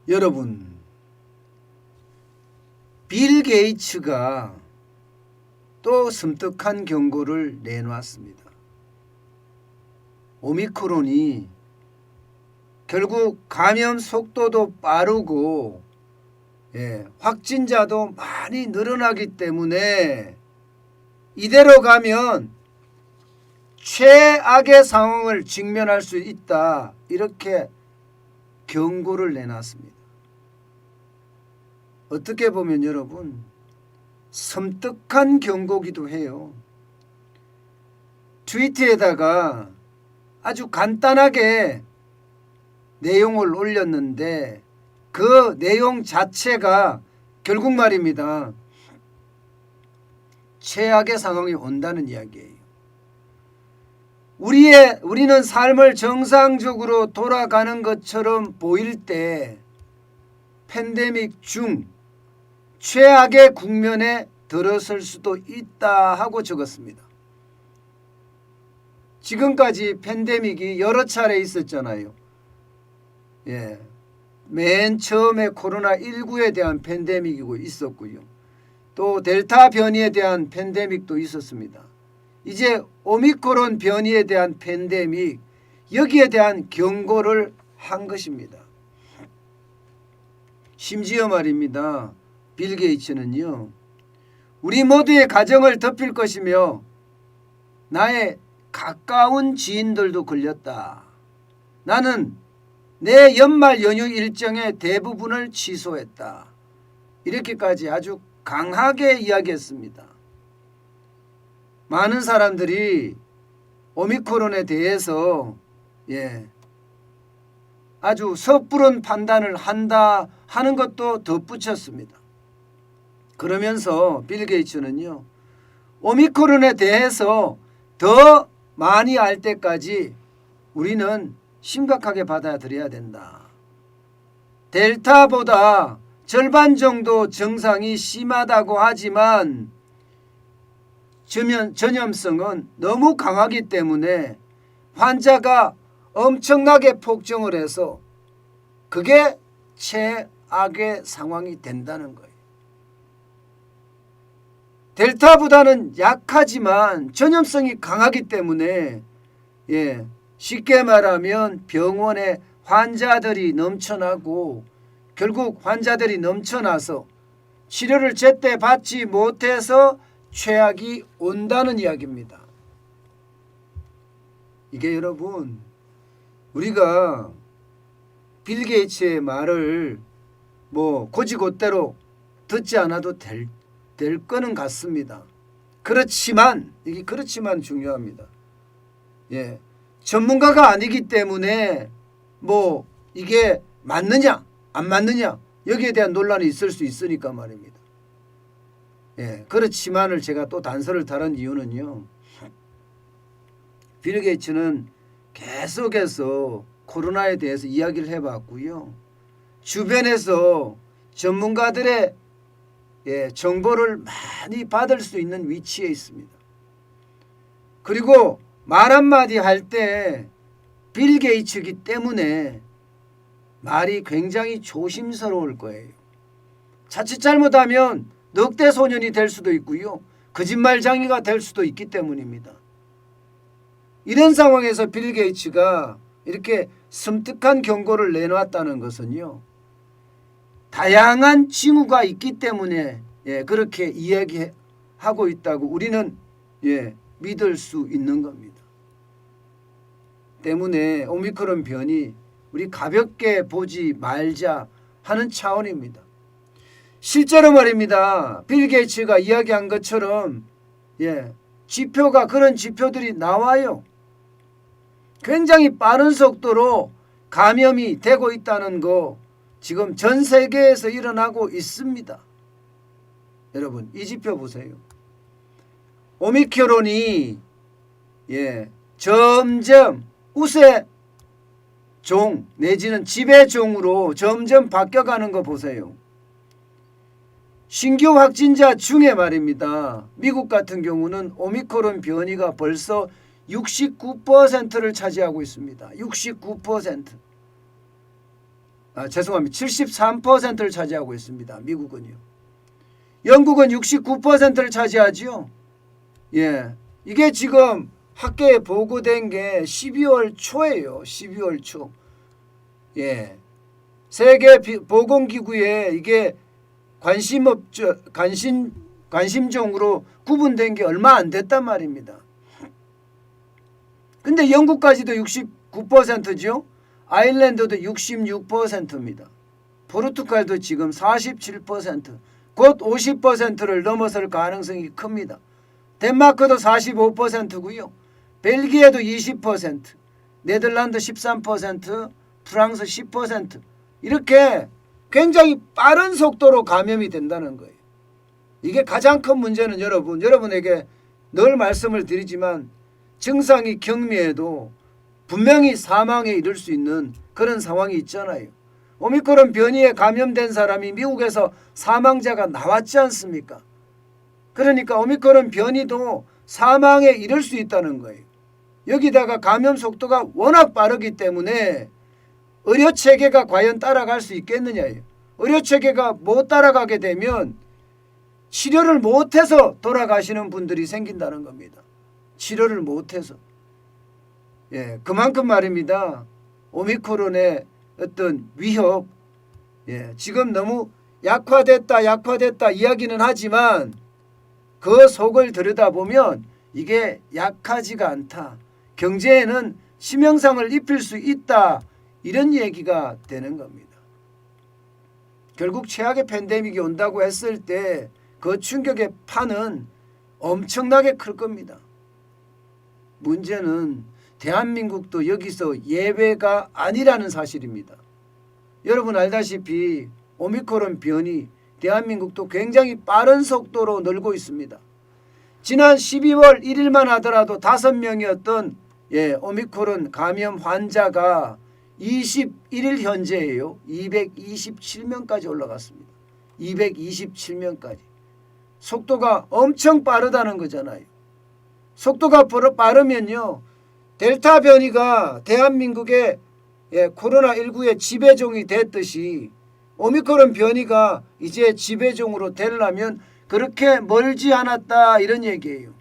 여러분, 빌 게이츠가 또 섬뜩한 경고를 내놓았습니다. 오미크론이 결국 감염 속도도 빠르고 확진자도 많이 늘어나기 때문에 이대로 가면 최악의 상황을 직면할 수 있다, 이렇게 경고를 내놨습니다. 어떻게 보면 여러분, 섬뜩한 경고기도 해요. 트위터에다가 아주 간단하게 내용을 올렸는데 그 내용 자체가 결국 말입니다, 최악의 상황이 온다는 이야기예요. 우리는 삶을 정상적으로 돌아가는 것처럼 보일 때 팬데믹 중 최악의 국면에 들어설 수도 있다 하고 적었습니다. 지금까지 팬데믹이 여러 차례 있었잖아요. 맨 처음에 코로나19에 대한 팬데믹이고 있었고요. 또 델타 변이에 대한 팬데믹도 있었습니다. 이제 오미크론 변이에 대한 팬데믹, 여기에 대한 경고를 한 것입니다. 심지어 말입니다, 빌 게이츠는요, 우리 모두의 가정을 덮일 것이며 나의 가까운 지인들도 걸렸다. 나는 내 연말 연휴 일정의 대부분을 취소했다. 이렇게까지 아주 강하게 이야기했습니다. 많은 사람들이 오미크론에 대해서 아주 섣부른 판단을 한다 하는 것도 덧붙였습니다. 그러면서 빌 게이츠는요, 오미크론에 대해서 더 많이 알 때까지 우리는 심각하게 받아들여야 된다. 델타보다 절반 정도 증상이 심하다고 하지만 전염성은 너무 강하기 때문에 환자가 엄청나게 폭증을 해서 그게 최악의 상황이 된다는 거예요. 델타보다는 약하지만 전염성이 강하기 때문에 쉽게 말하면 병원에 환자들이 넘쳐나고 결국 환자들이 넘쳐나서 치료를 제때 받지 못해서 최악이 온다는 이야기입니다. 이게 여러분, 우리가 빌 게이츠의 말을 곧이곧대로 듣지 않아도 될 거는 같습니다. 그렇지만 중요합니다. 전문가가 아니기 때문에 이게 맞느냐 안 맞느냐 여기에 대한 논란이 있을 수 있으니까 말입니다. 그렇지만을 제가 또 단서를 다른 이유는요, 빌 게이츠는 계속해서 코로나에 대해서 이야기를 해봤고요, 주변에서 전문가들의 정보를 많이 받을 수 있는 위치에 있습니다. 그리고 말 한마디 할 때 빌 게이츠이기 때문에 말이 굉장히 조심스러울 거예요. 자칫 잘못하면 늑대 소년이 될 수도 있고요, 거짓말쟁이가 될 수도 있기 때문입니다. 이런 상황에서 빌 게이츠가 이렇게 섬뜩한 경고를 내놓았다는 것은요, 다양한 징후가 있기 때문에 그렇게 이야기하고 있다고 우리는 믿을 수 있는 겁니다. 때문에 오미크론 변이 우리 가볍게 보지 말자 하는 차원입니다. 실제로 말입니다, 빌 게이츠가 이야기한 것처럼 지표가, 그런 지표들이 나와요. 굉장히 빠른 속도로 감염이 되고 있다는 거 지금 전 세계에서 일어나고 있습니다. 여러분, 이 지표 보세요. 오미크론이 점점 우세종 내지는 지배종으로 점점 바뀌어가는 거 보세요. 신규 확진자 중에 말입니다, 미국 같은 경우는 오미크론 변이가 벌써 69%를 차지하고 있습니다. 69%. 죄송합니다. 73%를 차지하고 있습니다. 미국은요. 영국은 69%를 차지하지요. 예, 이게 지금 학계에 보고된 게 12월 초예요. 12월 초. 예, 세계 보건기구에 이게 관심종으로 구분된 게 얼마 안 됐단 말입니다. 근데 영국까지도 69%죠. 아일랜드도 66%입니다. 포르투갈도 지금 47%, 곧 50%를 넘어설 가능성이 큽니다. 덴마크도 45%고요. 벨기에도 20%, 네덜란드 13%, 프랑스 10%, 이렇게 굉장히 빠른 속도로 감염이 된다는 거예요. 이게 가장 큰 문제는 여러분에게 늘 말씀을 드리지만 증상이 경미해도 분명히 사망에 이를 수 있는 그런 상황이 있잖아요. 오미크론 변이에 감염된 사람이 미국에서 사망자가 나왔지 않습니까? 그러니까 오미크론 변이도 사망에 이를 수 있다는 거예요. 여기다가 감염 속도가 워낙 빠르기 때문에 의료체계가 과연 따라갈 수 있겠느냐예요. 의료체계가 못 따라가게 되면 치료를 못해서 돌아가시는 분들이 생긴다는 겁니다. 치료를 못해서. 예, 그만큼 말입니다. 오미크론의 어떤 위협, 예, 지금 너무 약화됐다 이야기는 하지만 그 속을 들여다보면 이게 약하지가 않다. 경제에는 치명상을 입힐 수 있다. 이런 얘기가 되는 겁니다. 결국 최악의 팬데믹이 온다고 했을 때 그 충격의 판은 엄청나게 클 겁니다. 문제는 대한민국도 여기서 예외가 아니라는 사실입니다. 여러분 알다시피 오미크론 변이 대한민국도 굉장히 빠른 속도로 늘고 있습니다. 지난 12월 1일만 하더라도 5명이었던 오미크론 감염 환자가 21일 현재예요. 227명까지 올라갔습니다. 227명까지. 속도가 엄청 빠르다는 거잖아요. 속도가 빠르면요. 델타 변이가 대한민국의 코로나19의 지배종이 됐듯이 오미크론 변이가 이제 지배종으로 되려면 그렇게 멀지 않았다 이런 얘기예요.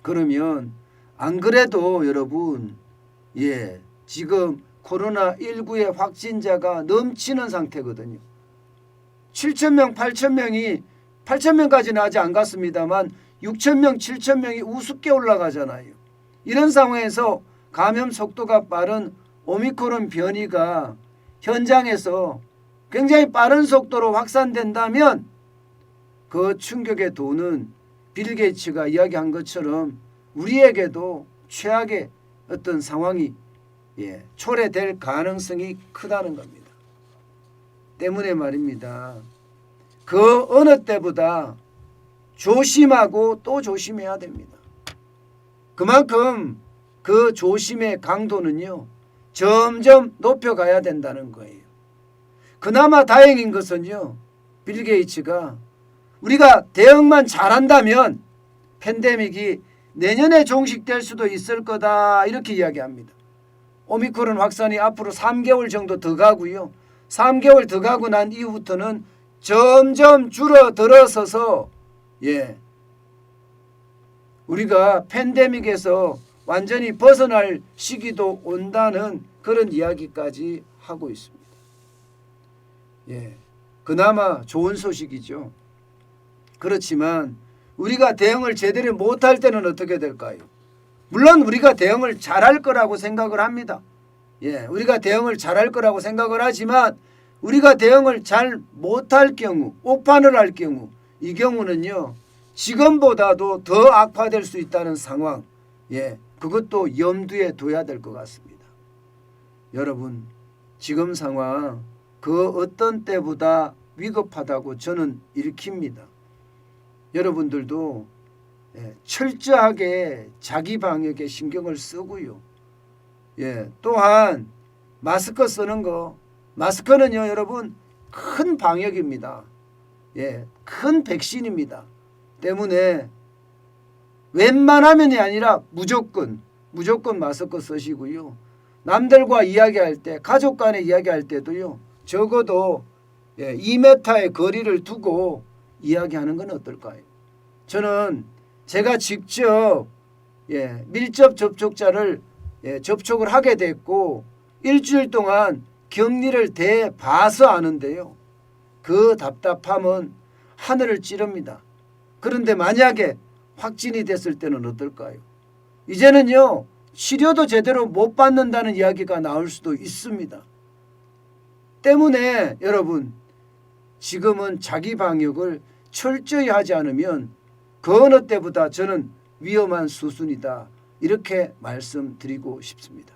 그러면 안 그래도 여러분 지금 코로나19의 확진자가 넘치는 상태거든요. 7,000명, 8,000명까지는 아직 안 갔습니다만 6,000명, 7,000명이 우습게 올라가잖아요. 이런 상황에서 감염 속도가 빠른 오미크론 변이가 현장에서 굉장히 빠른 속도로 확산된다면 그 충격의 도는 빌 게이츠가 이야기한 것처럼 우리에게도 최악의 어떤 상황이 초래될 가능성이 크다는 겁니다. 때문에 말입니다. 그 어느 때보다 조심하고 또 조심해야 됩니다. 그만큼 그 조심의 강도는요 점점 높여가야 된다는 거예요. 그나마 다행인 것은요 빌 게이츠가 우리가 대응만 잘한다면 팬데믹이 내년에 종식될 수도 있을 거다 이렇게 이야기합니다. 오미크론 확산이 앞으로 3개월 정도 더 가고요. 3개월 더 가고 난 이후부터는 점점 줄어들어서서 우리가 팬데믹에서 완전히 벗어날 시기도 온다는 그런 이야기까지 하고 있습니다. 그나마 좋은 소식이죠. 그렇지만 우리가 대응을 제대로 못할 때는 어떻게 될까요? 물론 우리가 대응을 잘할 거라고 생각을 합니다. 우리가 대응을 잘할 거라고 생각을 하지만 우리가 대응을 잘 못할 경우, 오판을 할 경우 이 경우는요 지금보다도 더 악화될 수 있다는 상황 그것도 염두에 둬야 될 것 같습니다. 여러분 지금 상황 그 어떤 때보다 위급하다고 저는 일컫니다. 여러분들도 철저하게 자기 방역에 신경을 쓰고요. 또한 마스크 쓰는 거 마스크는요 여러분 큰 방역입니다. 큰 백신입니다. 때문에 웬만하면이 아니라 무조건 마스크 쓰시고요. 남들과 이야기할 때, 가족 간에 이야기할 때도요, 적어도 2m의 거리를 두고 이야기하는 건 어떨까요? 저는 제가 직접 밀접 접촉자를 접촉을 하게 됐고 일주일 동안 격리를 대봐서 아는데요. 그 답답함은 하늘을 찌릅니다. 그런데 만약에 확진이 됐을 때는 어떨까요? 이제는요, 치료도 제대로 못 받는다는 이야기가 나올 수도 있습니다. 때문에 여러분, 지금은 자기 방역을 철저히 하지 않으면 그 어느 때보다 저는 위험한 수순이다, 이렇게 말씀드리고 싶습니다.